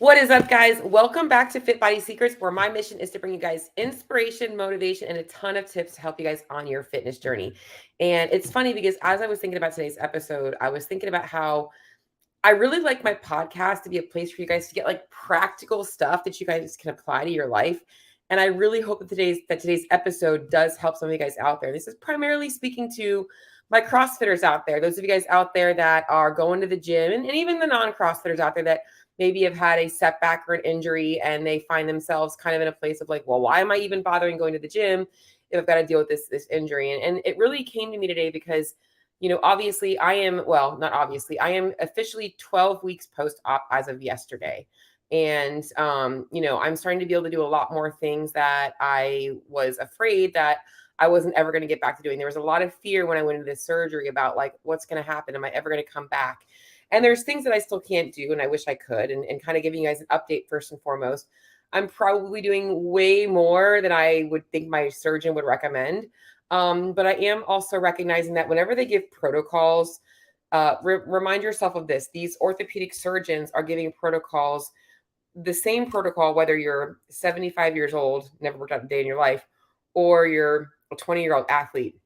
What is up, guys? Welcome back to Fit Body Secrets, where my mission is to bring you guys inspiration, motivation, and a ton of tips to help you guys on your fitness journey. And it's funny because as I was thinking about today's episode, I was thinking about how I really like my podcast to be a place for you guys to get like practical stuff that you guys can apply to your life. And I really hope that today's episode does help some of you guys out there. This is primarily speaking to my CrossFitters out there, those of you guys out there that are going to the gym, and even the non-CrossFitters out there that maybe have had a setback or an injury and they find themselves kind of in a place of like, well, why am I even bothering going to the gym if I've got to deal with this injury? And it really came to me today because, obviously I am, well, not obviously, I am officially 12 weeks post-op as of yesterday. And, I'm starting to be able to do a lot more things that I was afraid that I wasn't ever going to get back to doing. There was a lot of fear when I went into this surgery about like, what's going to happen? Am I ever going to come back? And there's things that I still can't do, and I wish I could. And kind of giving you guys an update first and foremost, I'm probably doing way more than I would think my surgeon would recommend. But I am also recognizing that whenever they give protocols, remind yourself of this. These orthopedic surgeons are giving protocols, the same protocol, whether you're 75 years old, never worked out a day in your life, or you're a 20-year-old athlete.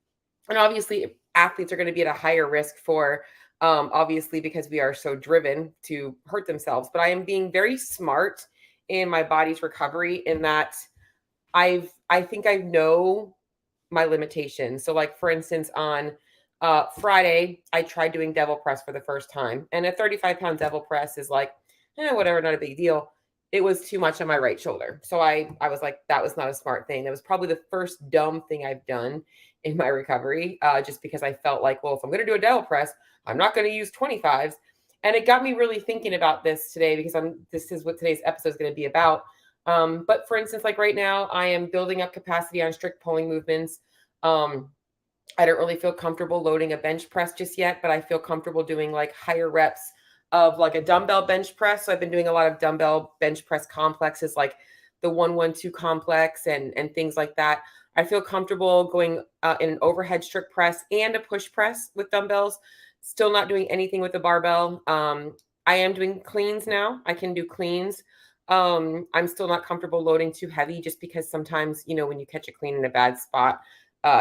And obviously, athletes are going to be at a higher risk for obviously because we are so driven to hurt themselves. But I am being very smart in my body's recovery in that I think I know my limitations. So like for instance, on Friday, I tried doing devil press for the first time, and a 35-pound devil press is like, whatever, not a big deal. It was too much on my right shoulder. So I was like, that was not a smart thing. That was probably the first dumb thing I've done in my recovery, just because I felt like, well, if I'm going to do a devil press, I'm not going to use 25s. And it got me really thinking about this today because this is what today's episode is going to be about. But for instance, like right now, I am building up capacity on strict pulling movements. I don't really feel comfortable loading a bench press just yet, but I feel comfortable doing like higher reps of like a dumbbell bench press. So I've been doing a lot of dumbbell bench press complexes, like the 1-1-2 complex and things like that. I feel comfortable going in an overhead strict press and a push press with dumbbells. Still not doing anything with the barbell. I am doing cleans now. I can do cleans. I'm still not comfortable loading too heavy just because sometimes, when you catch a clean in a bad spot,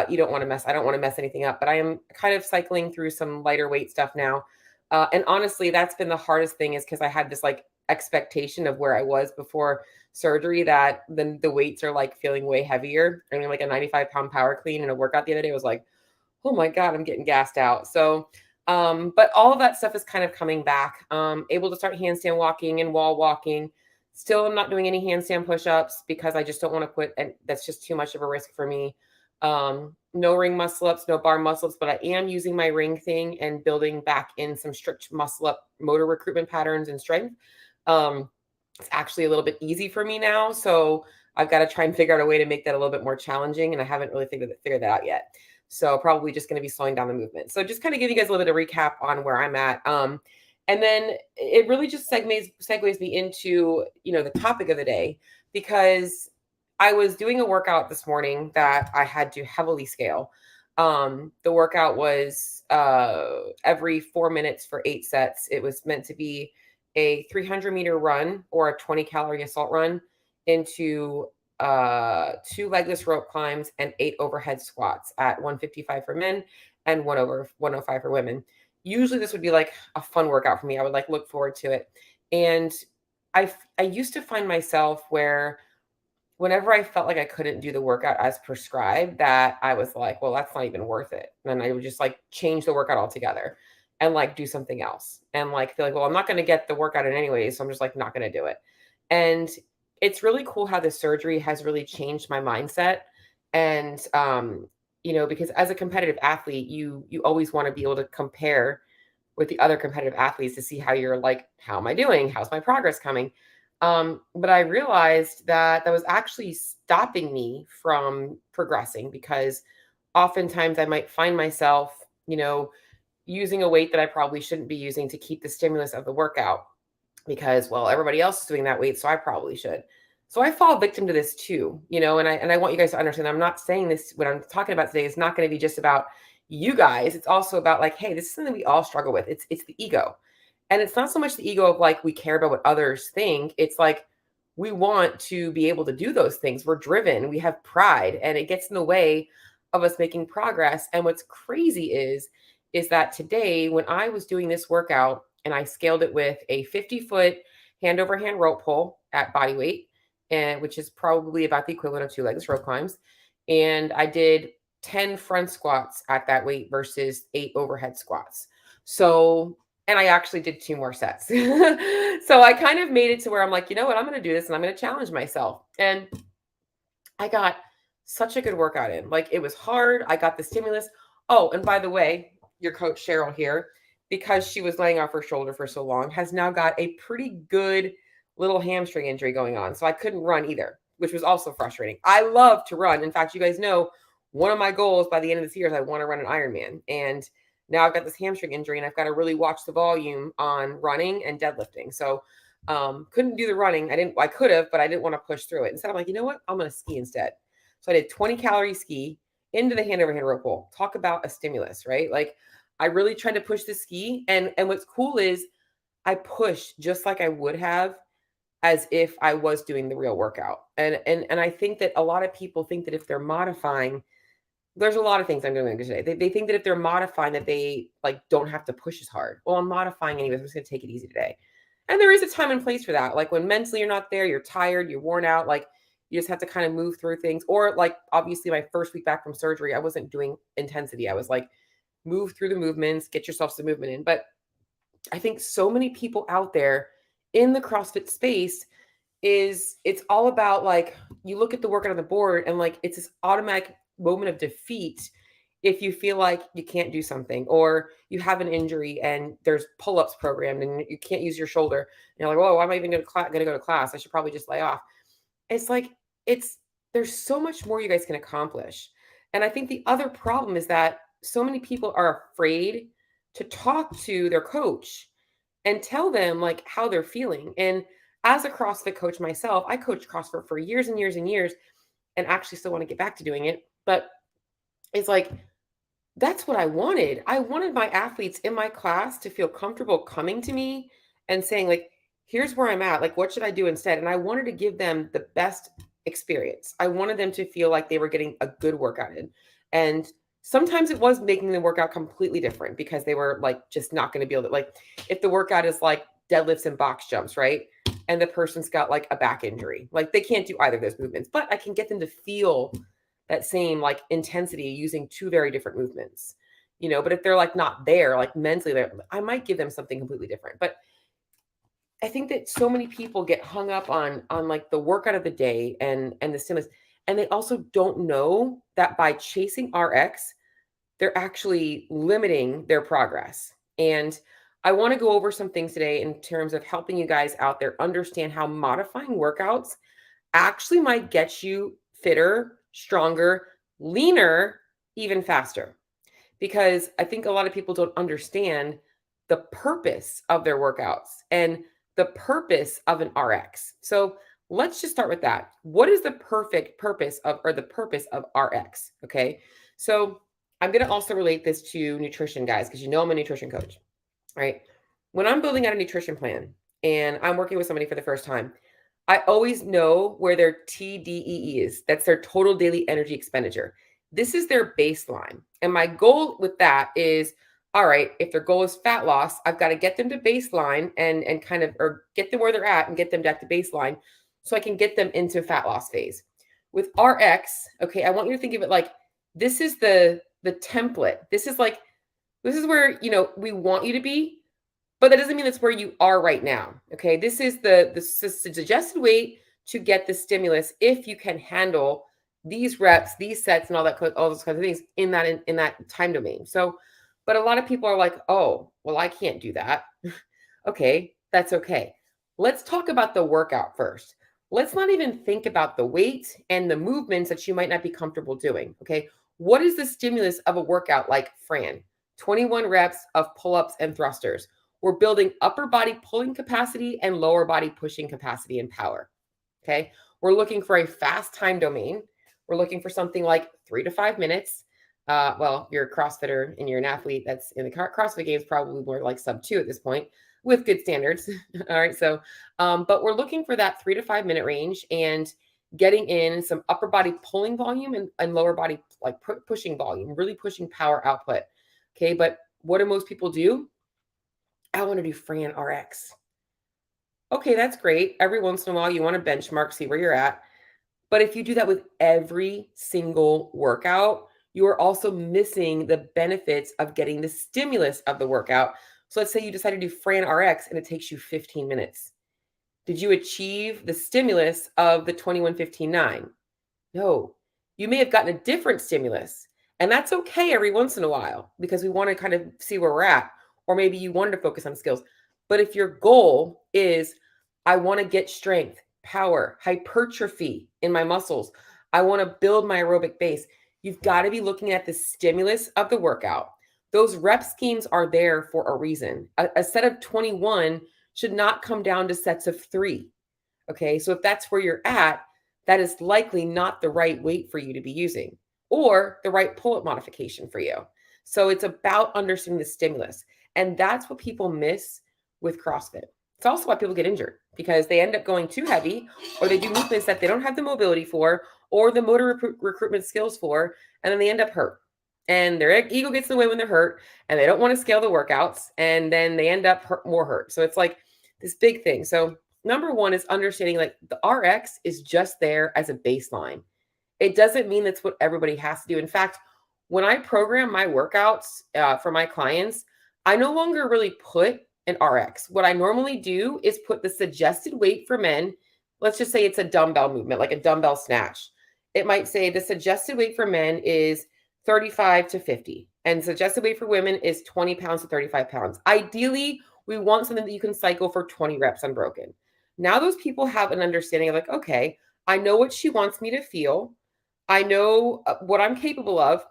you don't want to mess. I don't want to mess anything up, but I am kind of cycling through some lighter weight stuff now. And honestly, that's been the hardest thing is because I had this like expectation of where I was before surgery that then the weights are like feeling way heavier. I mean, like a 95-pound power clean in a workout the other day was like, oh my God, I'm getting gassed out. So, but all of that stuff is kind of coming back. Able to start handstand walking and wall walking. Still, I'm not doing any handstand push-ups because I just don't want to put, and that's just too much of a risk for me. No ring muscle ups, no bar muscle ups, but I am using my ring thing and building back in some strict muscle up motor recruitment patterns and strength. It's actually a little bit easy for me now. So I've got to try and figure out a way to make that a little bit more challenging. And I haven't really figured that out yet. So probably just going to be slowing down the movement. So just kind of give you guys a little bit of recap on where I'm at. And then it really just segues me into, the topic of the day, because I was doing a workout this morning that I had to heavily scale. The workout was every 4 minutes for 8 sets. It was meant to be a 300-meter run or a 20-calorie assault run into 2 legless rope climbs and 8 overhead squats at 155 for men and 105 for women. Usually this would be like a fun workout for me. I would like look forward to it. And I used to find myself where whenever I felt like I couldn't do the workout as prescribed, that I was like, well, that's not even worth it. And I would just like change the workout altogether and like do something else and like feel like, well, I'm not going to get the workout in anyway. So I'm just like not going to do it. And it's really cool how the surgery has really changed my mindset. And, because as a competitive athlete, you always want to be able to compare with the other competitive athletes to see how you're like, how am I doing? How's my progress coming? But I realized that was actually stopping me from progressing because oftentimes I might find myself, using a weight that I probably shouldn't be using to keep the stimulus of the workout because, well, everybody else is doing that weight, so I probably should. So I fall victim to this too, and I want you guys to understand, I'm not saying this, what I'm talking about today is not going to be just about you guys. It's also about like, hey, this is something we all struggle with. It's the ego. And it's not so much the ego of like we care about what others think. It's like we want to be able to do those things. We're driven, we have pride, and it gets in the way of us making progress. And what's crazy is that today when I was doing this workout and I scaled it with a 50-foot hand over hand rope pull at body weight, and which is probably about the equivalent of 2 legs rope climbs, and I did 10 front squats at that weight versus 8 overhead squats. So, and I actually did 2 more sets. So I kind of made it to where I'm like, you know what, I'm going to do this and I'm going to challenge myself. And I got such a good workout in. Like it was hard. I got the stimulus. Oh, and by the way, your coach Cheryl here, because she was laying off her shoulder for so long, has now got a pretty good little hamstring injury going on. So I couldn't run either, which was also frustrating. I love to run. In fact, you guys know one of my goals by the end of this year is I want to run an Ironman. And now I've got this hamstring injury and I've got to really watch the volume on running and deadlifting. So couldn't do the running. I could have, but I didn't want to push through it. Instead, I'm like, you know what? I'm going to ski instead. So I did 20-calorie ski into the hand over hand rope pull. Talk about a stimulus, right? Like I really tried to push the ski. And what's cool is I pushed just like I would have as if I was doing the real workout. And I think that a lot of people think that if they're modifying, there's a lot of things I'm doing today. They think that if they're modifying that they like don't have to push as hard. Well, I'm modifying anyways. I'm just gonna take it easy today. And there is a time and place for that. Like when mentally you're not there, you're tired, you're worn out, like you just have to kind of move through things. Or like obviously my first week back from surgery, I wasn't doing intensity. I was like, move through the movements, get yourself some movement in. But I think so many people out there in the CrossFit space is it's all about like you look at the workout on the board and like it's this automatic moment of defeat if you feel like you can't do something or you have an injury and there's pull-ups programmed and you can't use your shoulder and you're like, whoa, why am I even going to go to class? I should probably just lay off. It's like it's there's so much more you guys can accomplish. And I think the other problem is that so many people are afraid to talk to their coach and tell them like how they're feeling. And as a CrossFit coach myself, I coached CrossFit for years and years and years and actually still want to get back to doing it. But it's like, that's what I wanted. I wanted my athletes in my class to feel comfortable coming to me and saying, like, here's where I'm at. Like, what should I do instead? And I wanted to give them the best experience. I wanted them to feel like they were getting a good workout in. And sometimes it was making the workout completely different because they were like just not going to be able to, like, if the workout is like deadlifts and box jumps, right? And the person's got like a back injury, like they can't do either of those movements, but I can get them to feel that same like intensity using 2 very different movements, you know. But if they're like not there, like mentally there, I might give them something completely different. But I think that so many people get hung up on like the workout of the day and the stimulus, and they also don't know that by chasing RX, they're actually limiting their progress. And I want to go over some things today in terms of helping you guys out there understand how modifying workouts actually might get you fitter, stronger, leaner, even faster. Because I think a lot of people don't understand the purpose of their workouts and the purpose of an RX. So let's just start with that. What is the perfect purpose of, or the purpose of RX? Okay. So I'm going to also relate this to nutrition, guys, because you know I'm a nutrition coach, right? When I'm building out a nutrition plan and I'm working with somebody for the first time, I always know where their TDEE is. That's their total daily energy expenditure. This is their baseline. And my goal with that is, all right, if their goal is fat loss, I've got to get them to baseline and kind of, or get them where they're at and get them back to baseline so I can get them into fat loss phase. With RX, okay, I want you to think of it like this is the template. This is where, you know, we want you to be, but that doesn't mean that's where you are right now. Okay. This is the suggested weight to get the stimulus if you can handle these reps, these sets, and all those kinds of things in that time domain. So, but a lot of people are like, oh, well, I can't do that. Okay, that's okay. Let's talk about the workout first. Let's not even think about the weight and the movements that you might not be comfortable doing. Okay. What is the stimulus of a workout like Fran? 21 reps of pull-ups and thrusters. We're building upper body pulling capacity and lower body pushing capacity and power. Okay. We're looking for a fast time domain. We're looking for something like 3 to 5 minutes. Well, you're a CrossFitter and you're an athlete that's in the CrossFit games, probably more like sub 2 at this point. with good standards. All right. So, but we're looking for that 3 to 5 minute range and getting in some upper body pulling volume and lower body like pushing volume, really pushing power output. Okay. But what do most people do? I want to do Fran RX. Okay, that's great. Every once in a while, you want to benchmark, see where you're at. But if you do that with every single workout, you are also missing the benefits of getting the stimulus of the workout. So let's say you decide to do Fran RX and it takes you 15 minutes. Did you achieve the stimulus of the 21:15:9? No, you may have gotten a different stimulus. And that's okay every once in a while because we want to kind of see where we're at. Or maybe you wanted to focus on skills. But if your goal is, I want to get strength, power, hypertrophy in my muscles, I want to build my aerobic base, you've got to be looking at the stimulus of the workout. Those rep schemes are there for a reason. A set of 21 should not come down to sets of 3. Okay, so if that's where you're at, that is likely not the right weight for you to be using or the right pull-up modification for you. So it's about understanding the stimulus. And that's what people miss with CrossFit. It's also why people get injured because they end up going too heavy or they do movements that they don't have the mobility for or the motor recruitment skills for, and then they end up hurt. And their ego gets in the way when they're hurt and they don't want to scale the workouts and then they end up more hurt. So it's like this big thing. So number one is understanding like the RX is just there as a baseline. It doesn't mean that's what everybody has to do. In fact, when I program my workouts for my clients, I no longer really put an RX. What I normally do is put the suggested weight for men. Let's just say it's a dumbbell movement, like a dumbbell snatch. It might say the suggested weight for men is 35 to 50, and suggested weight for women is 20 pounds to 35 pounds. Ideally, we want something that you can cycle for 20 reps unbroken. Now those people have an understanding of like, okay, I know what she wants me to feel. I know what I'm capable of.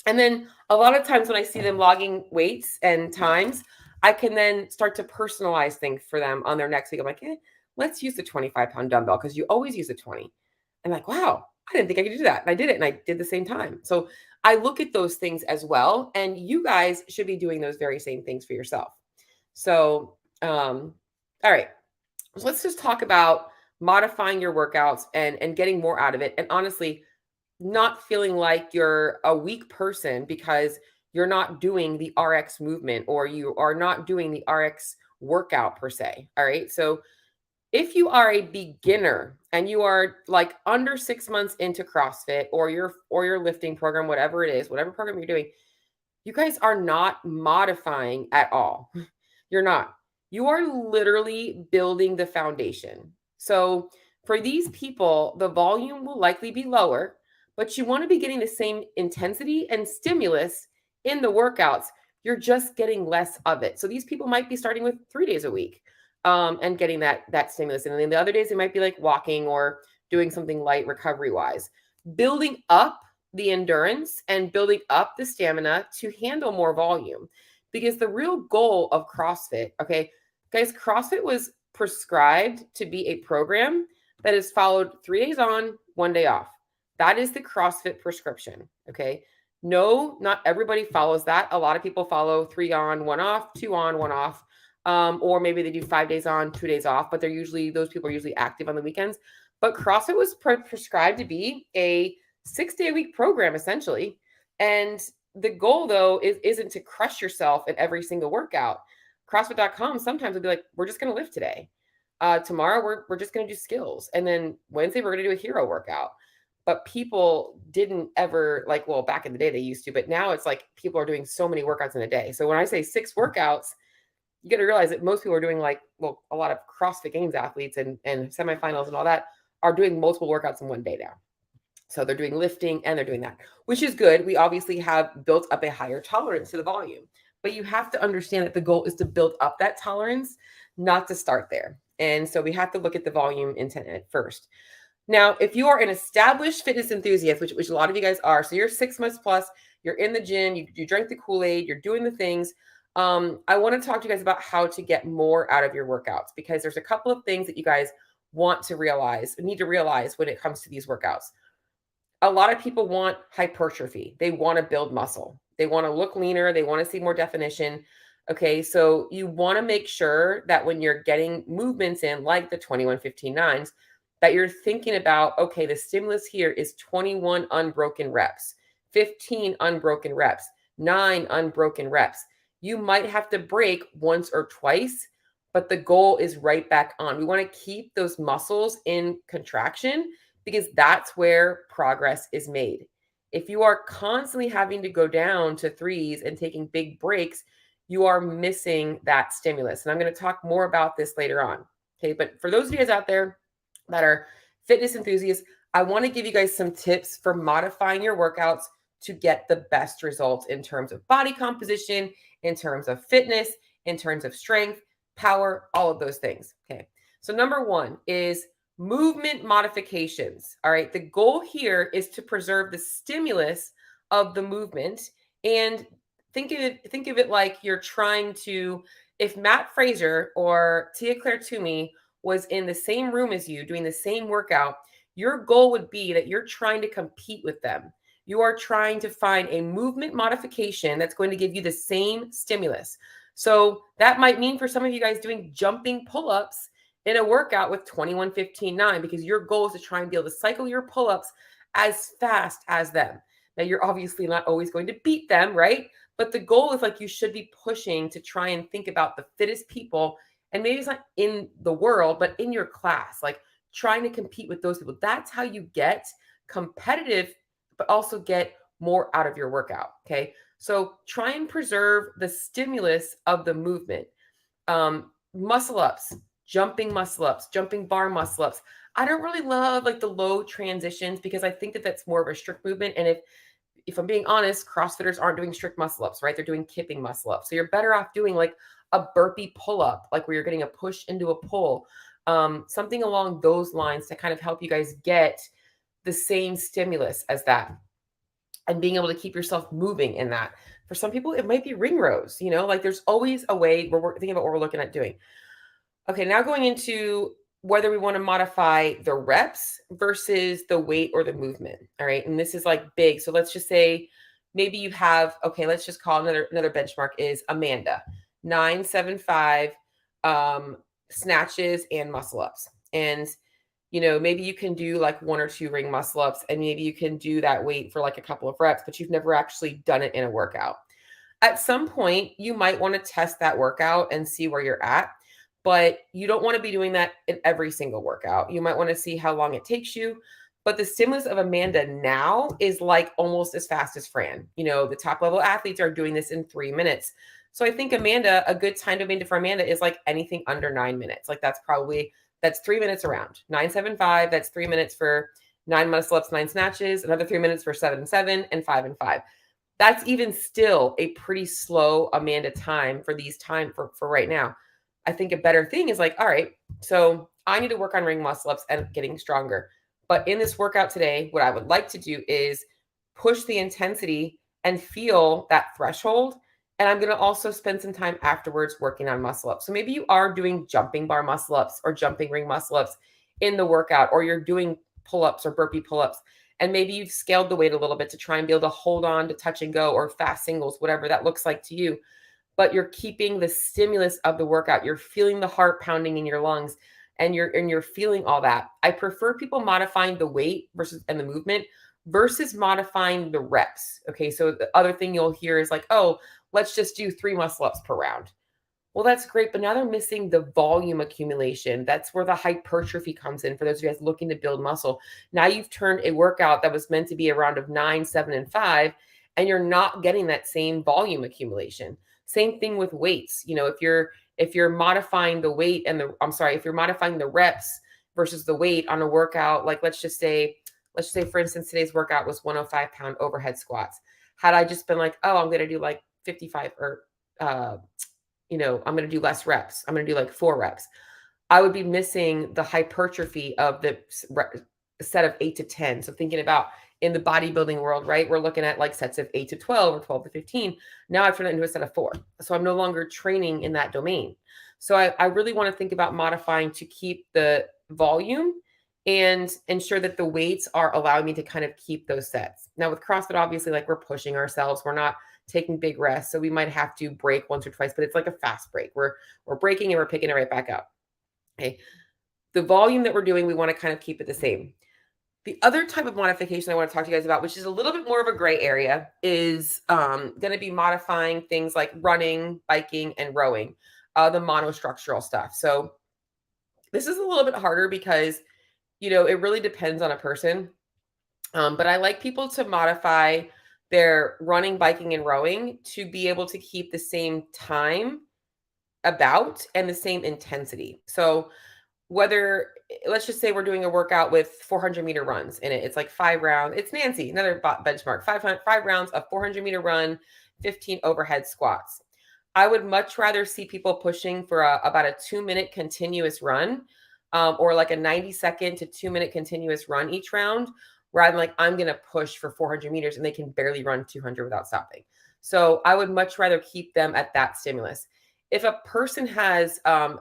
And then a lot of times when I see them logging weights and times, I can then start to personalize things for them on their next week. I'm like, let's use the 25-pound dumbbell because you always use a 20. I'm like, wow, I didn't think I could do that. And I did it and I did the same time. So I look at those things as well. And you guys should be doing those very same things for yourself. So, all right. So let's just talk about modifying your workouts and getting more out of it. And honestly, not feeling like you're a weak person because you're not doing the RX movement or you are not doing the RX workout per se. All right. So if you are a beginner and you are like under 6 months into CrossFit or your lifting program, whatever it is, whatever program you're doing, you guys are not modifying at all. You're not. You are literally building the foundation. So for these people, the volume will likely be lower, but you want to be getting the same intensity and stimulus in the workouts. You're just getting less of it. So these people might be starting with 3 days a week and getting that stimulus. And then the other days, they might be like walking or doing something light recovery wise, building up the endurance and building up the stamina to handle more volume. Because the real goal of CrossFit, okay, guys, CrossFit was prescribed to be a program that is followed 3 days on, 1 day off. That is the CrossFit prescription, okay? No, not everybody follows that. A lot of people follow 3 on, 1 off, 2 on, 1 off, or maybe they do 5 days on, 2 days off, but those people are usually active on the weekends. But CrossFit was prescribed to be a 6-day-a-week program, essentially. And the goal, though, isn't to crush yourself in every single workout. CrossFit.com sometimes will be like, we're just going to lift today. Tomorrow, we're just going to do skills. And then Wednesday, we're going to do a hero workout. But people didn't ever well, back in the day they used to, but now it's like people are doing so many workouts in a day. So when I say 6 workouts, you got to realize that most people are doing a lot of CrossFit Games athletes and semifinals and all that are doing multiple workouts in 1 day now. So they're doing lifting and they're doing that, which is good. We obviously have built up a higher tolerance to the volume, but you have to understand that the goal is to build up that tolerance, not to start there. And so we have to look at the volume intent first. Now, if you are an established fitness enthusiast, which a lot of you guys are, so you're 6 months plus, you're in the gym, you drank the Kool-Aid, you're doing the things, I want to talk to you guys about how to get more out of your workouts, because there's a couple of things that you guys need to realize when it comes to these workouts. A lot of people want hypertrophy. They want to build muscle. They want to look leaner. They want to see more definition. Okay, so you want to make sure that when you're getting movements in, like the 21, 15, 9s, that you're thinking about, okay, the stimulus here is 21 unbroken reps, 15 unbroken reps, 9 unbroken reps. You might have to break once or twice, but the goal is right back on. We want to keep those muscles in contraction because that's where progress is made. If you are constantly having to go down to threes and taking big breaks, you are missing that stimulus. And I'm going to talk more about this later on. Okay. But for those of you guys out there that are fitness enthusiasts, I want to give you guys some tips for modifying your workouts to get the best results in terms of body composition, in terms of fitness, in terms of strength, power, all of those things. Okay. So number one is movement modifications. All right. The goal here is to preserve the stimulus of the movement. And think of it like you're trying to, if Matt Fraser or Tia Claire Toomey was in the same room as you doing the same workout, your goal would be that you're trying to compete with them. You are trying to find a movement modification that's going to give you the same stimulus. So that might mean for some of you guys doing jumping pull-ups in a workout with 21, 15, 9, because your goal is to try and be able to cycle your pull-ups as fast as them. Now, you're obviously not always going to beat them, right? But the goal is like you should be pushing to try and think about the fittest people. And maybe it's not in the world, but in your class, like trying to compete with those people. That's how you get competitive, but also get more out of your workout. Okay. So try and preserve the stimulus of the movement. Muscle ups, jumping muscle ups, jumping bar muscle ups. I don't really love like the low transitions because I think that that's more of a strict movement. And if I'm being honest, CrossFitters aren't doing strict muscle ups, right? They're doing kipping muscle ups. So you're better off doing like a burpee pull up, like where you're getting a push into a pull, something along those lines to kind of help you guys get the same stimulus as that and being able to keep yourself moving in that. For some people, it might be ring rows, like there's always a way where we're thinking about what we're looking at doing. Okay, now going into whether we want to modify the reps versus the weight or the movement. All right. And this is like big. So let's just say maybe you have, okay, let's just call another benchmark is Amanda, 975 snatches and muscle ups. And maybe you can do like 1 or 2 ring muscle ups and maybe you can do that weight for like a couple of reps, but you've never actually done it in a workout. At some point, you might want to test that workout and see where you're at. But you don't want to be doing that in every single workout. You might want to see how long it takes you. But the stimulus of Amanda now is like almost as fast as Fran. The top level athletes are doing this in 3 minutes. So I think a good time to for Amanda is like anything under 9 minutes. Like that's 3 minutes around 975. That's 3 minutes for 9 muscle ups, 9 snatches, another 3 minutes for 7 and 7 and 5 and 5. That's even still a pretty slow Amanda time for these time for right now. I think a better thing is like, all right, so I need to work on ring muscle ups and getting stronger. But in this workout today, what I would like to do is push the intensity and feel that threshold. And I'm going to also spend some time afterwards working on muscle ups. So maybe you are doing jumping bar muscle ups or jumping ring muscle ups in the workout, or you're doing pull-ups or burpee pull-ups. And maybe you've scaled the weight a little bit to try and be able to hold on to touch and go or fast singles, whatever that looks like to you. But you're keeping the stimulus of the workout. You're feeling the heart pounding in your lungs and you're feeling all that. I prefer people modifying the weight and the movement versus modifying the reps. Okay. So the other thing you'll hear is like, oh, let's just do 3 muscle ups per round. Well, that's great. But now they're missing the volume accumulation. That's where the hypertrophy comes in for those of you guys looking to build muscle. Now you've turned a workout that was meant to be a round of 9, 7, and 5, and you're not getting that same volume accumulation. Same thing with weights. If you're modifying the weight if you're modifying the reps versus the weight on a workout, like let's just say, for instance, today's workout was 105-pound overhead squats. Had I just been like, oh, I'm going to do like 55 or, I'm going to do less reps. I'm going to do like 4 reps. I would be missing the hypertrophy of the set of 8 to 10. So thinking about in the bodybuilding world, right? We're looking at like sets of 8 to 12 or 12 to 15. Now I've turned it into a set of 4. So I'm no longer training in that domain. So I really want to think about modifying to keep the volume and ensure that the weights are allowing me to kind of keep those sets. Now with CrossFit, obviously, like we're pushing ourselves. We're not taking big rests. So we might have to break once or twice, but it's like a fast break. We're breaking and we're picking it right back up. Okay. The volume that we're doing, we want to kind of keep it the same. The other type of modification I want to talk to you guys about, which is a little bit more of a gray area, is going to be modifying things like running, biking, and rowing, the monostructural stuff. So this is a little bit harder because, it really depends on a person. But I like people to modify their running, biking, and rowing to be able to keep the same time about and the same intensity. So whether let's just say we're doing a workout with 400-meter runs in it. It's like 5 rounds. It's Nancy, another benchmark, 5 rounds of 400-meter run, 15 overhead squats. I would much rather see people pushing for about a 2-minute continuous run, or like a 90-second to 2-minute continuous run each round, rather than like, I'm going to push for 400 meters and they can barely run 200 without stopping. So I would much rather keep them at that stimulus. If a person has,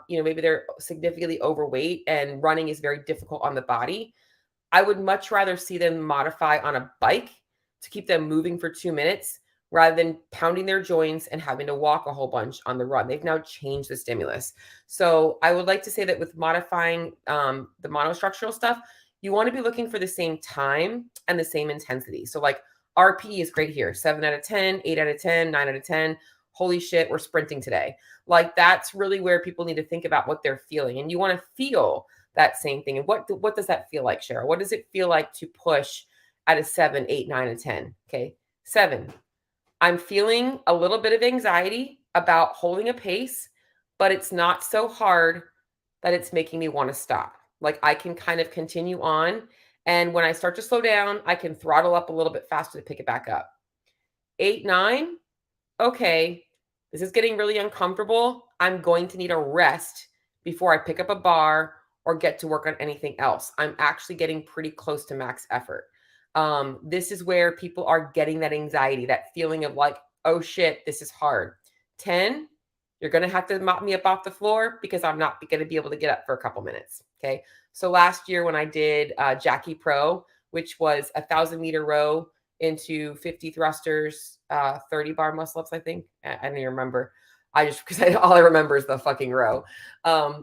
maybe they're significantly overweight and running is very difficult on the body, I would much rather see them modify on a bike to keep them moving for 2 minutes rather than pounding their joints and having to walk a whole bunch on the run. They've now changed the stimulus. So I would like to say that with modifying the monostructural stuff, you want to be looking for the same time and the same intensity. So like RP is great here, 7 out of 10, 8 out of 10, 9 out of 10. Holy shit, we're sprinting today. Like that's really where people need to think about what they're feeling. And you want to feel that same thing. And what does that feel like, Cheryl? What does it feel like to push at a 7, 8, 9, and 10? Okay. 7, I'm feeling a little bit of anxiety about holding a pace, but it's not so hard that it's making me want to stop. Like I can kind of continue on. And when I start to slow down, I can throttle up a little bit faster to pick it back up. 8, 9, okay, this is getting really uncomfortable. I'm going to need a rest before I pick up a bar or get to work on anything else. I'm actually getting pretty close to max effort. This is where people are getting that anxiety, that feeling of like, oh shit, this is hard. 10, you're going to have to mop me up off the floor because I'm not going to be able to get up for a couple minutes. Okay. So last year when I did Jackie Pro, which was 1,000-meter row into 50 thrusters, 30 bar muscle ups, I think. I don't even remember. All I remember is the fucking row.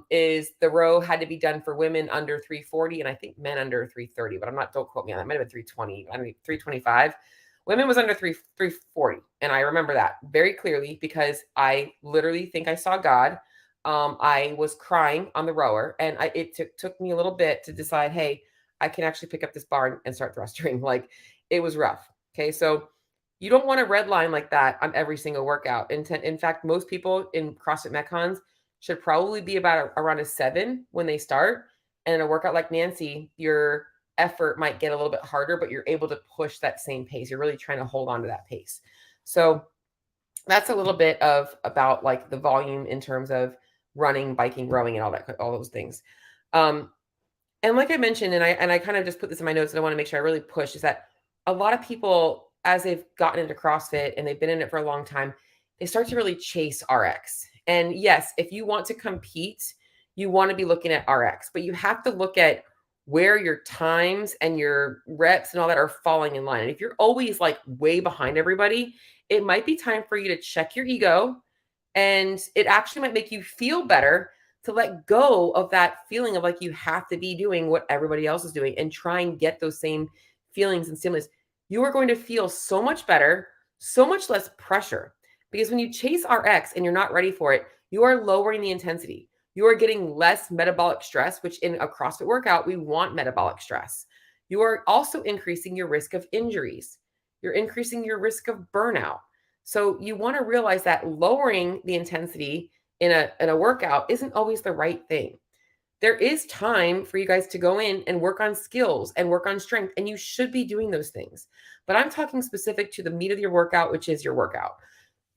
Is the row had to be done for women under 340 and I think men under 330, but don't quote me on that. It might have been 320, 325. Women was under 340. And I remember that very clearly because I literally think I saw God. I was crying on the rower and it took me a little bit to decide, hey, I can actually pick up this bar and start thrusting. Like it was rough. Okay. So you don't want a red line like that on every single workout. In fact, most people in CrossFit Metcons should probably be around a 7 when they start. And in a workout like Nancy, your effort might get a little bit harder, but you're able to push that same pace. You're really trying to hold on to that pace. So that's a little bit about like the volume in terms of running, biking, rowing, and all those things. And like I mentioned, and I kind of just put this in my notes and I want to make sure I really push, is that a lot of people, as they've gotten into CrossFit and they've been in it for a long time, they start to really chase RX. And yes, if you want to compete, you want to be looking at RX, but you have to look at where your times and your reps and all that are falling in line. And if you're always like way behind everybody, it might be time for you to check your ego, and it actually might make you feel better to let go of that feeling of like you have to be doing what everybody else is doing and try and get those same feelings and stimulus. You are going to feel so much better, so much less pressure. Because when you chase RX and you're not ready for it, you are lowering the intensity. You are getting less metabolic stress, which in a CrossFit workout, we want metabolic stress. You are also increasing your risk of injuries. You're increasing your risk of burnout. So you want to realize that lowering the intensity in a workout isn't always the right thing. There is time for you guys to go in and work on skills and work on strength, and you should be doing those things. But I'm talking specific to the meat of your workout, which is your workout.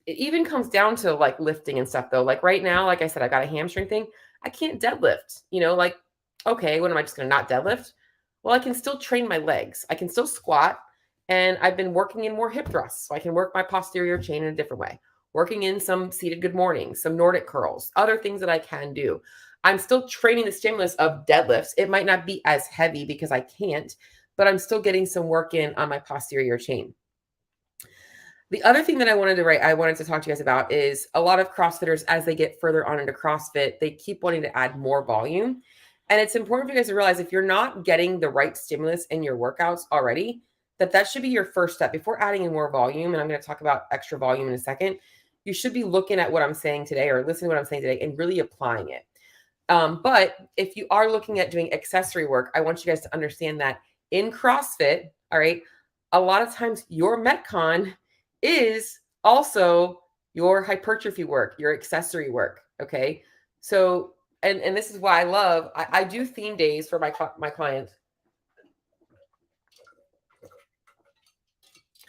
It even comes down to like lifting and stuff though. Like right now, like I said, I got a hamstring thing. I can't deadlift, like, okay, what am I just going to not deadlift? Well, I can still train my legs. I can still squat. And I've been working in more hip thrusts. So I can work my posterior chain in a different way, working in some seated good mornings, some Nordic curls, other things that I can do. I'm still training the stimulus of deadlifts. It might not be as heavy because I can't, but I'm still getting some work in on my posterior chain. The other thing that I wanted to talk to you guys about is a lot of CrossFitters, as they get further on into CrossFit, they keep wanting to add more volume. And it's important for you guys to realize if you're not getting the right stimulus in your workouts already, that should be your first step before adding in more volume. And I'm going to talk about extra volume in a second. You should be looking at what I'm saying today or listening to what I'm saying today and really applying it. But if you are looking at doing accessory work, I want you guys to understand that in CrossFit, all right, a lot of times your Metcon is also your hypertrophy work, your accessory work. Okay. So, and this is why I do theme days for my clients.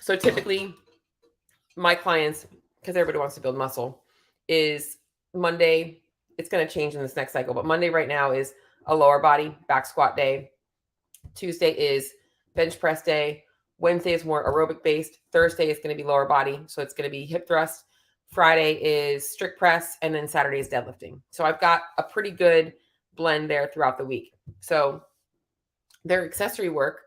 So typically my clients, because everybody wants to build muscle, is Monday. It's going to change in this next cycle, but Monday right now is a lower body back squat day. Tuesday is bench press day. Wednesday is more aerobic based. Thursday is going to be lower body. So it's going to be hip thrust. Friday is strict press. And then Saturday is deadlifting. So I've got a pretty good blend there throughout the week. So their accessory work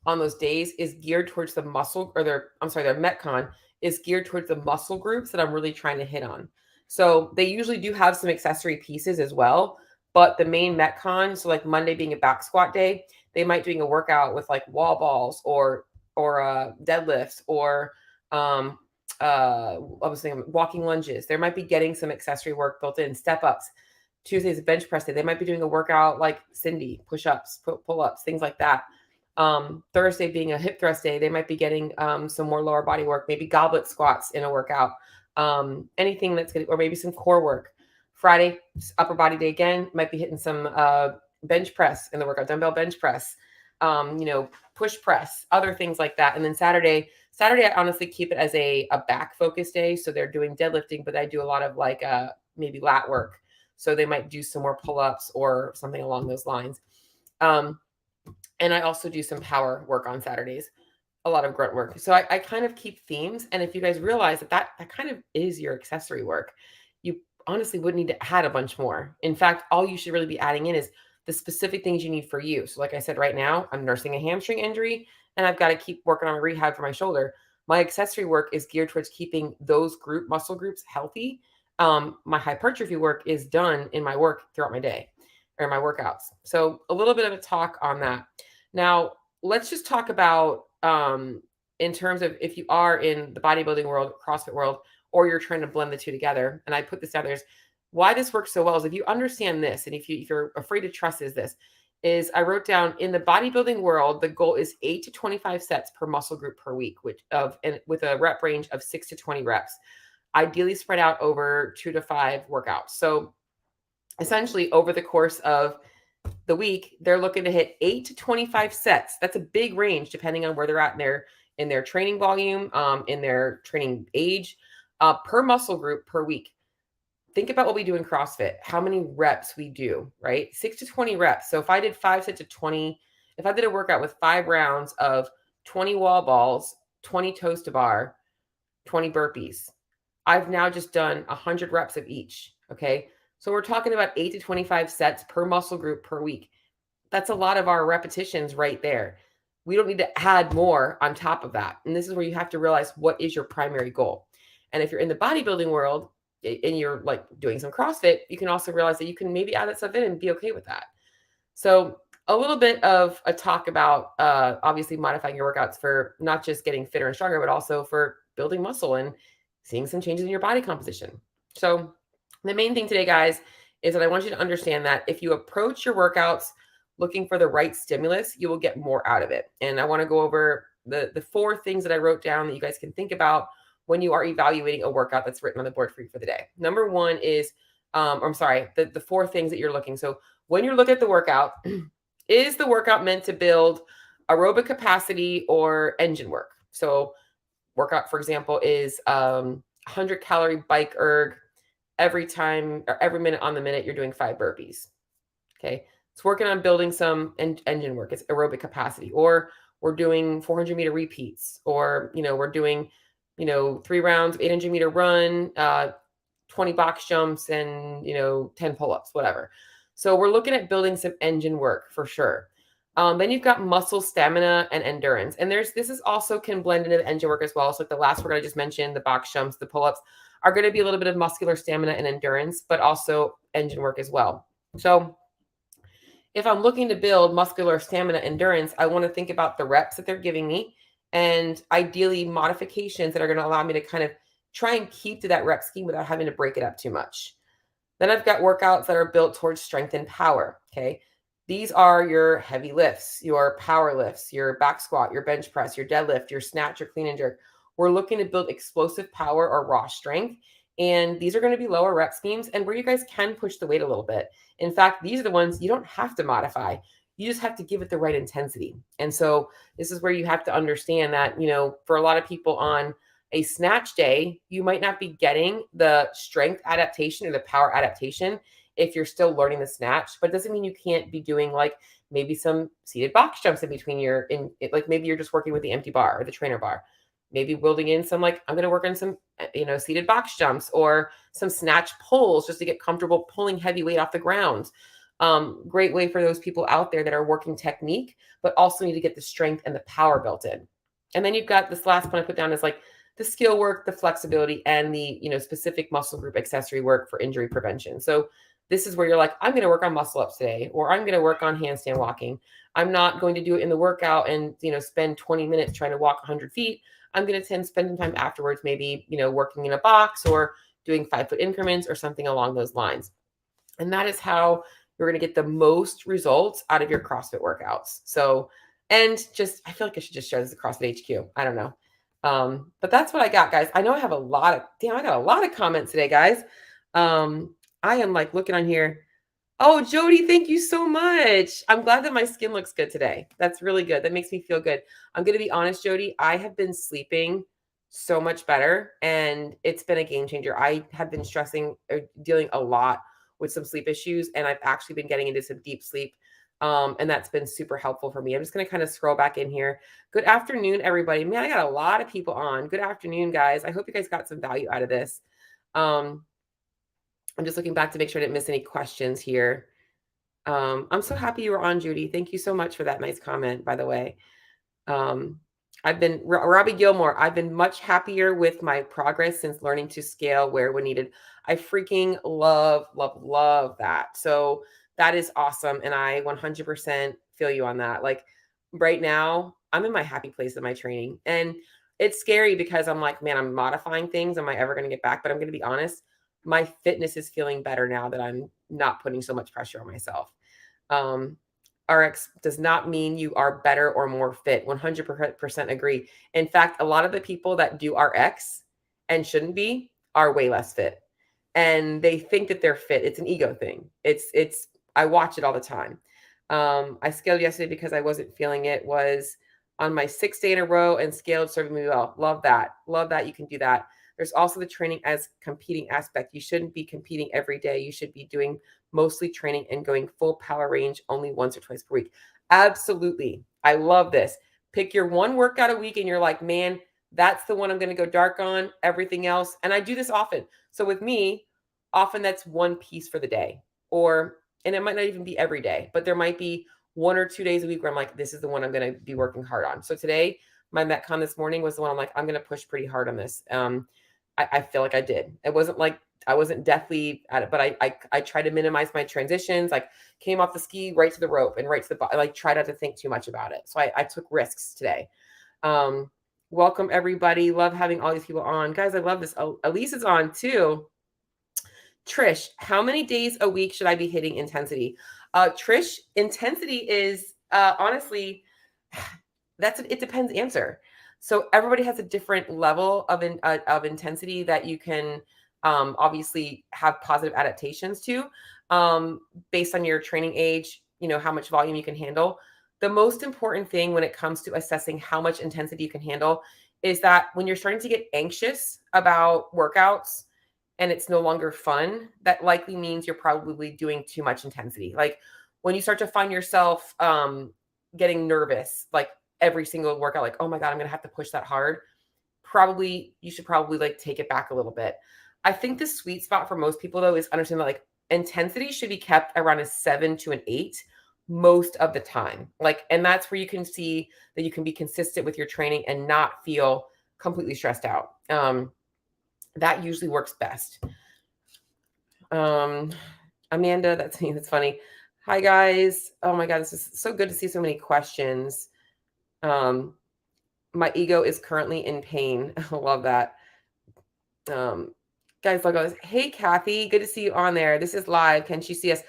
on those days is geared towards the muscle, or their Metcon is geared towards the muscle groups that I'm really trying to hit on. So they usually do have some accessory pieces as well, but the main Metcon, so like Monday being a back squat day, they might doing a workout with like wall balls or deadlifts or I was thinking walking lunges. There might be getting some accessory work built in, step ups. Tuesday's a bench press day. They might be doing a workout like Cindy, push-ups, pull-ups, things like that. Thursday being a hip thrust day, they might be getting some more lower body work, maybe goblet squats in a workout, anything that's good, or maybe some core work. Friday, upper body day again, might be hitting some bench press in the workout, dumbbell bench press, push press, other things like that. And then Saturday, I honestly keep it as a back focus day. So they're doing deadlifting, but I do a lot of like maybe lat work. So they might do some more pull-ups or something along those lines. And I also do some power work on Saturdays, a lot of grunt work. So I kind of keep themes. And if you guys realize that kind of is your accessory work, you honestly wouldn't need to add a bunch more. In fact, all you should really be adding in is the specific things you need for you. So like I said, right now I'm nursing a hamstring injury and I've got to keep working on rehab for my shoulder. My accessory work is geared towards keeping those muscle groups healthy. My hypertrophy work is done in my work throughout my day or my workouts. So a little bit of a talk on that. Now, let's just talk about in terms of if you are in the bodybuilding world, CrossFit world, or you're trying to blend the two together. And I put this down there is why this works so well is if you understand this, and if you're afraid to trust is I wrote down in the bodybuilding world, the goal is 8 to 25 sets per muscle group per week, with a rep range of 6 to 20 reps, ideally spread out over 2 to 5 workouts. So essentially over the course of the week, they're looking to hit 8 to 25 sets. That's a big range depending on where they're at in their training volume, in their training age, per muscle group per week. Think about what we do in CrossFit, how many reps we do, right? 6 to 20 reps. So if I did 5 sets of 20, if I did a workout with 5 rounds of 20 wall balls, 20 toes to bar, 20 burpees, I've now just done 100 reps of each. Okay. So we're talking about 8 to 25 sets per muscle group per week. That's a lot of our repetitions right there. We don't need to add more on top of that. And this is where you have to realize what is your primary goal. And if you're in the bodybuilding world and you're like doing some CrossFit, you can also realize that you can maybe add that stuff in and be okay with that. So a little bit of a talk about obviously modifying your workouts for not just getting fitter and stronger, but also for building muscle and seeing some changes in your body composition. So the main thing today, guys, is that I want you to understand that if you approach your workouts looking for the right stimulus, you will get more out of it. And I want to go over the 4 things that I wrote down that you guys can think about when you are evaluating a workout that's written on the board for you for the day. Number 1 is, the 4 things that you're looking. So when you're looking at the workout, is the workout meant to build aerobic capacity or engine work? So workout, for example, is 100 calorie bike erg every time or every minute on the minute, you're doing 5 burpees. Okay. It's working on building some engine work. It's aerobic capacity, or we're doing 400 meter repeats, or, we're doing, 3 rounds, 800 meter run, 20 box jumps and, 10 pull-ups, whatever. So we're looking at building some engine work for sure. Then you've got muscle stamina and endurance. And this is also can blend into the engine work as well. So like the last workout I just mentioned, the box jumps, the pull-ups are going to be a little bit of muscular stamina and endurance, but also engine work as well. So if I'm looking to build muscular stamina endurance, I want to think about the reps that they're giving me and ideally modifications that are going to allow me to kind of try and keep to that rep scheme without having to break it up too much. Then I've got workouts that are built towards strength and power. Okay. These are your heavy lifts, your power lifts, your back squat, your bench press, your deadlift, your snatch, your clean and jerk. We're looking to build explosive power or raw strength. And these are going to be lower rep schemes and where you guys can push the weight a little bit. In fact, these are the ones you don't have to modify. You just have to give it the right intensity. And so this is where you have to understand that, for a lot of people on a snatch day, you might not be getting the strength adaptation or the power adaptation if you're still learning the snatch, but it doesn't mean you can't be doing like maybe some seated box jumps in between like maybe you're just working with the empty bar or the trainer bar. Maybe building in some like I'm going to work on some seated box jumps or some snatch pulls just to get comfortable pulling heavy weight off the ground. Great way for those people out there that are working technique, but also need to get the strength and the power built in. And then you've got this last one I put down is like the skill work, the flexibility, and the specific muscle group accessory work for injury prevention. So this is where you're like, I'm going to work on muscle ups today, or I'm going to work on handstand walking. I'm not going to do it in the workout and spend 20 minutes trying to walk 100 feet. I'm going to spend some time afterwards, maybe working in a box or doing 5-foot increments or something along those lines. And that is how you're going to get the most results out of your CrossFit workouts. So, and just I feel like I should just share this at CrossFit HQ. I don't know. But that's what I got, guys. I know I have I got a lot of comments today, guys. I am like looking on here. Oh, Jody, thank you so much. I'm glad that my skin looks good today. That's really good. That makes me feel good. I'm going to be honest, Jody. I have been sleeping so much better and it's been a game changer. I have been dealing a lot with some sleep issues and I've actually been getting into some deep sleep. And that's been super helpful for me. I'm just going to kind of scroll back in here. Good afternoon, everybody. Man, I got a lot of people on. Good afternoon, guys. I hope you guys got some value out of this. I'm just looking back to make sure I didn't miss any questions here. I'm so happy you were on, Judy. Thank you so much for that nice comment, by the way. I've been Robbie Gilmore. I've been much happier with my progress since learning to scale where when needed. I freaking love, love, love that. So that is awesome. And I 100% feel you on that. Like right now, I'm in my happy place in my training. And it's scary because I'm like, man, I'm modifying things. Am I ever going to get back? But I'm going to be honest. My fitness is feeling better now that I'm not putting so much pressure on myself. RX does not mean you are better or more fit. 100% agree. In fact, a lot of the people that do RX and shouldn't be are way less fit. And they think that they're fit. It's an ego thing. I watch it all the time. I scaled yesterday because I wasn't feeling it. Was on my 6th day in a row and scaled serving me well. Love that. Love that. You can do that. There's also the training as competing aspect. You shouldn't be competing every day. You should be doing mostly training and going full power range only once or twice per week. Absolutely. I love this. Pick your one workout a week and you're like, man, that's the one I'm going to go dark on. Everything else. And I do this often. So with me, often that's one piece for the day and it might not even be every day, but there might be 1 or 2 days a week where I'm like, this is the one I'm going to be working hard on. So today, my Metcon this morning was the one I'm like, I'm going to push pretty hard on this. I feel like I did. It wasn't like I wasn't deathly at it, but I tried to minimize my transitions. Like came off the ski right to the rope and right to the bottom. Like try not to think too much about it. So I took risks today. Welcome everybody. Love having all these people on, guys. I love this. Elise is on too. Trish, how many days a week should I be hitting intensity? Trish, intensity is honestly it depends answer. So everybody has a different level of intensity that you can obviously have positive adaptations to based on your training age, how much volume you can handle. The most important thing when it comes to assessing how much intensity you can handle is that when you're starting to get anxious about workouts and it's no longer fun, that likely means you're probably doing too much intensity. Like when you start to find yourself getting nervous, like every single workout, like, oh my God, I'm going to have to push that hard. You should probably like take it back a little bit. I think the sweet spot for most people though is understand that like intensity should be kept around a 7 to an 8 most of the time. And that's where you can see that you can be consistent with your training and not feel completely stressed out. That usually works best. Amanda, that's funny. Hi guys. Oh my God, this is so good to see so many questions. My ego is currently in pain. I love that. Guys, logos. Hey Kathy, good to see you on there. This is live. Can she see us?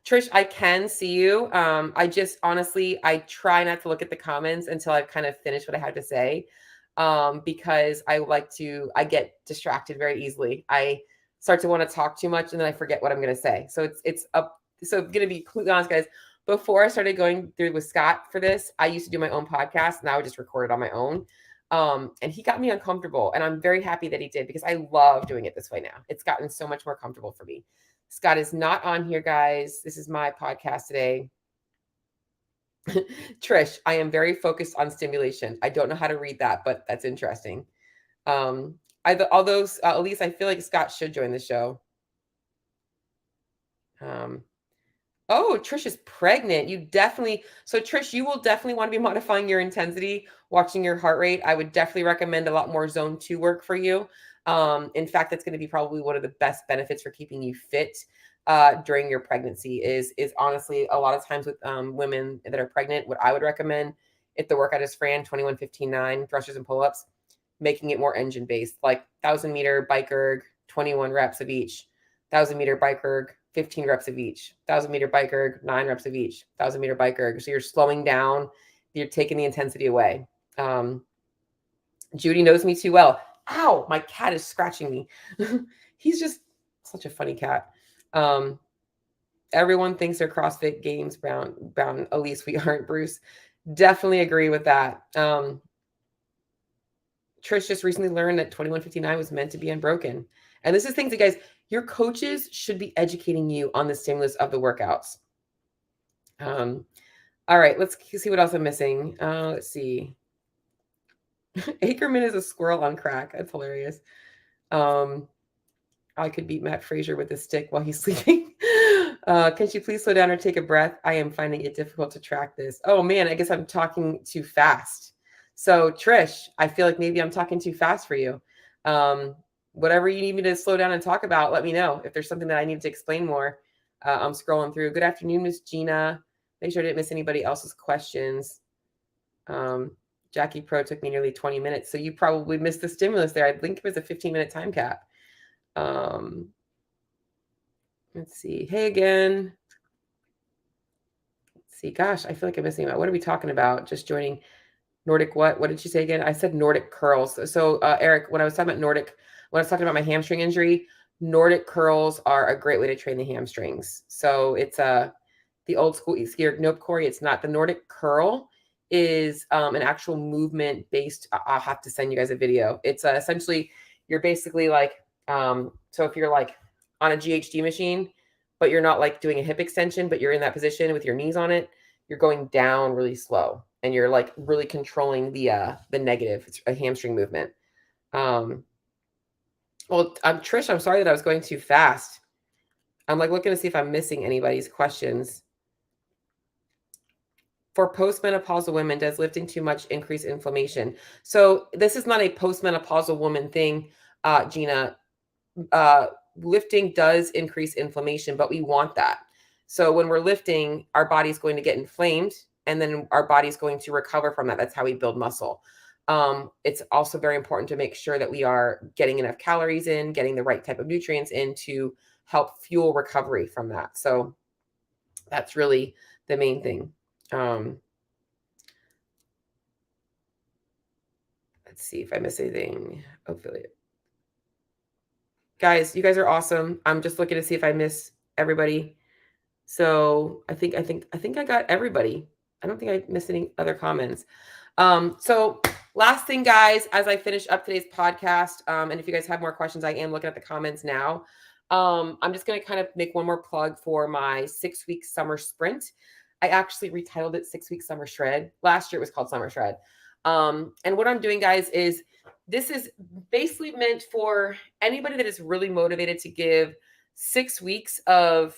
Trish, I can see you. I just honestly, I try not to look at the comments until I've kind of finished what I had to say. Because I get distracted very easily. I start to want to talk too much and then I forget what I'm going to say. So so I'm going to be completely honest, guys. Before I started going through with Scott for this, I used to do my own podcast and I would just record it on my own. And he got me uncomfortable and I'm very happy that he did because I love doing it this way now. It's gotten so much more comfortable for me. Scott is not on here, guys. This is my podcast today. Trish, I am very focused on stimulation. I don't know how to read that, but that's interesting. Elise, I feel like Scott should join the show. Oh, Trish is pregnant. So Trish, you will definitely want to be modifying your intensity, watching your heart rate. I would definitely recommend a lot more zone 2 work for you. In fact, that's going to be probably one of the best benefits for keeping you fit during your pregnancy is honestly a lot of times with women that are pregnant, what I would recommend if the workout is Fran 21-15-9 thrusters and pull-ups, making it more engine based, like 1,000-meter bike erg, 21 reps of each, 1,000-meter bike erg, 15 reps of each, 1,000-meter bike erg, 9 reps of each, 1,000-meter bike erg. So you're slowing down, you're taking the intensity away. Judy knows me too well. Ow, my cat is scratching me. He's just such a funny cat. Everyone thinks they're CrossFit Games bound. At least we aren't, Bruce. Definitely agree with that. Trish just recently learned that 21-59 was meant to be unbroken. And this is things that, guys, your coaches should be educating you on the stimulus of the workouts. All right, let's see what else I'm missing. Let's see. Ackerman is a squirrel on crack. That's hilarious. I could beat Matt Frazier with a stick while he's sleeping. Can she please slow down or take a breath? I am finding it difficult to track this. Oh man, I guess I'm talking too fast. So Trish, I feel like maybe I'm talking too fast for you. Whatever you need me to slow down and talk about, let me know. If there's something that I need to explain more, I'm scrolling through. Good afternoon, Miss Gina. Make sure I didn't miss anybody else's questions. Jackie Pro took me nearly 20 minutes. So you probably missed the stimulus there. I think it was a 15-minute time cap. Let's see. Hey again. Let's see. Gosh, I feel like I'm missing out. What are we talking about? Just joining. Nordic what? What did you say again? I said Nordic curls. So Eric, when I was talking about Nordic, when I was talking about my hamstring injury, Nordic curls are a great way to train the hamstrings. So it's the old school skier. Nope, Corey, it's not. The Nordic curl is an actual movement based. I'll have to send you guys a video. It's essentially you're basically like so if you're like on a GHD machine, but you're not like doing a hip extension, but you're in that position with your knees on it, you're going down really slow and you're like really controlling the negative. It's a hamstring movement. Well, Trish, I'm sorry that I was going too fast. I'm like looking to see if I'm missing anybody's questions. For postmenopausal women, does lifting too much increase inflammation? So this is not a postmenopausal woman thing, Gina. Lifting does increase inflammation, but we want that. So when we're lifting, our body's going to get inflamed and then our body's going to recover from that. That's how we build muscle. It's also very important to make sure that we are getting enough calories in, getting the right type of nutrients in to help fuel recovery from that. So that's really the main thing. Let's see if I miss anything. Affiliate. Guys, you guys are awesome. I'm just looking to see if I miss everybody. So I think I got everybody. I don't think I missed any other comments. So last thing, guys, as I finish up today's podcast, and if you guys have more questions, I am looking at the comments now. I'm just going to kind of make one more plug for my 6-week summer sprint. I actually retitled it 6-week summer shred. Last year it was called Summer Shred. And what I'm doing, guys, is this is basically meant for anybody that is really motivated to give 6 weeks of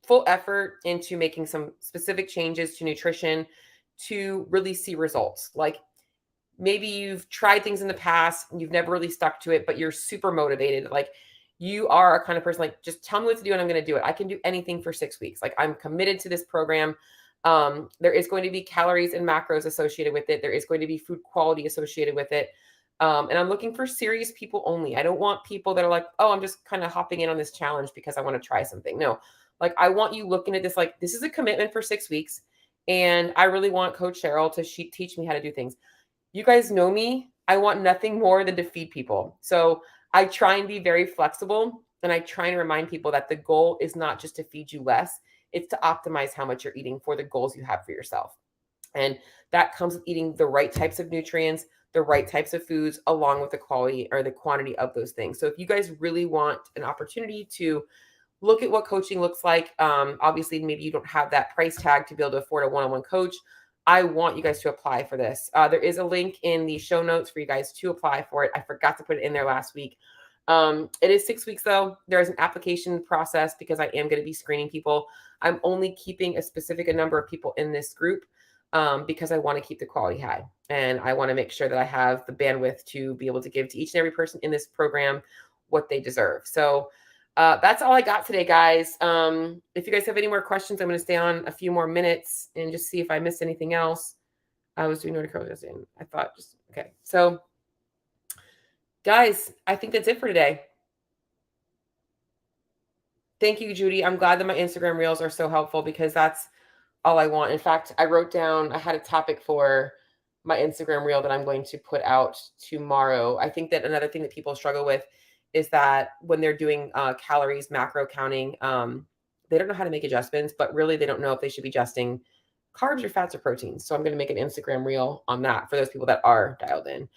full effort into making some specific changes to nutrition to really see results. Like maybe you've tried things in the past and you've never really stuck to it, but you're super motivated. Like you are a kind of person like, just tell me what to do and I'm going to do it. I can do anything for 6 weeks. Like I'm committed to this program. There is going to be calories and macros associated with it. There is going to be food quality associated with it. And I'm looking for serious people only. I don't want people that are like, oh, I'm just kind of hopping in on this challenge because I want to try something. No, like I want you looking at this like this is a commitment for 6 weeks. And I really want Coach Cheryl to teach me how to do things. You guys know me. I want nothing more than to feed people. So I try and be very flexible. And I try and remind people that the goal is not just to feed you less, it's to optimize how much you're eating for the goals you have for yourself. And that comes with eating the right types of nutrients, the right types of foods, along with the quality or the quantity of those things. So if you guys really want an opportunity to look at what coaching looks like, obviously maybe you don't have that price tag to be able to afford a one-on-one coach. I want you guys to apply for this. There is a link in the show notes for you guys to apply for it. I forgot to put it in there last week. It is 6 weeks though. There's an application process because I am going to be screening people. I'm only keeping a specific number of people in this group because I want to keep the quality high. And I want to make sure that I have the bandwidth to be able to give to each and every person in this program what they deserve. So that's all I got today, guys. If you guys have any more questions, I'm going to stay on a few more minutes and just see if I missed anything else. I was doing notification. I thought just, okay. So guys, I think that's it for today. Thank you, Judy. I'm glad that my Instagram reels are so helpful because that's all I want. In fact, I wrote down, I had a topic for my Instagram reel that I'm going to put out tomorrow. I think that another thing that people struggle with is that when they're doing calories, macro counting, they don't know how to make adjustments, but really they don't know if they should be adjusting carbs or fats or proteins. So I'm going to make an Instagram reel on that for those people that are dialed in.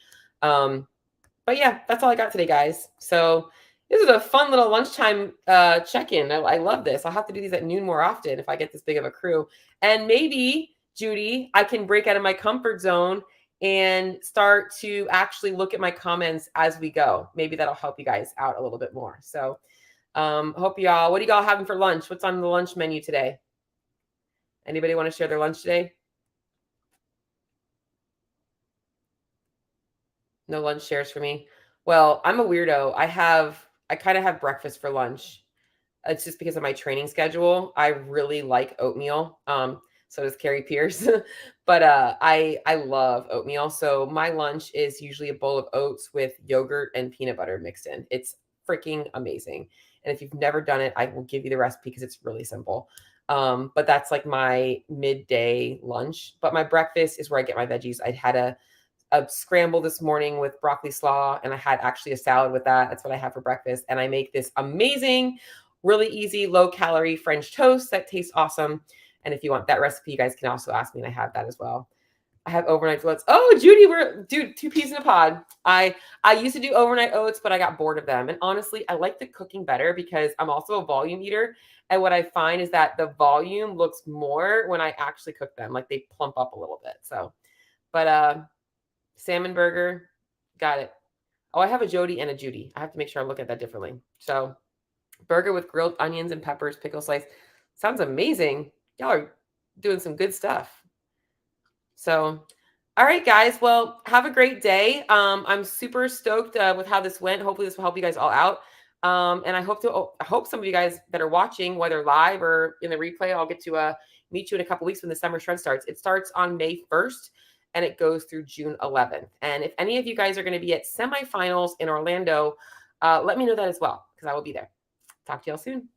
But yeah, that's all I got today, guys. So this is a fun little lunchtime check-in. I love this. I'll have to do these at noon more often if I get this big of a crew. And maybe, Judy, I can break out of my comfort zone and start to actually look at my comments as we go. Maybe that'll help you guys out a little bit more. So hope y'all, what are y'all having for lunch? What's on the lunch menu today? Anybody want to share their lunch today? No lunch shares for me. Well, I'm a weirdo. I kind of have breakfast for lunch. It's just because of my training schedule. I really like oatmeal. So does Carrie Pierce. But I love oatmeal. So my lunch is usually a bowl of oats with yogurt and peanut butter mixed in. It's freaking amazing. And if you've never done it, I will give you the recipe because it's really simple. But that's like my midday lunch. But my breakfast is where I get my veggies. I had a scramble this morning with broccoli slaw, and I had actually a salad with that. That's what I have for breakfast. And I make this amazing, really easy, low calorie French toast that tastes awesome. And if you want that recipe, you guys can also ask me, and I have that as well. I have overnight oats. Oh, Judy, dude, 2 peas in a pod. I used to do overnight oats, but I got bored of them. And honestly, I like the cooking better because I'm also a volume eater. And what I find is that the volume looks more when I actually cook them. Like they plump up a little bit. So, but salmon burger, got it. Oh, I have a Jody and a Judy. I have to make sure I look at that differently. So burger with grilled onions and peppers, pickle slice. Sounds amazing. Y'all are doing some good stuff. So, all right, guys. Well, have a great day. I'm super stoked with how this went. Hopefully this will help you guys all out. And I hope some of you guys that are watching, whether live or in the replay, I'll get to meet you in a couple weeks when the summer shred starts. It starts on May 1st. And it goes through June 11th. And if any of you guys are going to be at semifinals in Orlando, let me know that as well, because I will be there. Talk to y'all soon.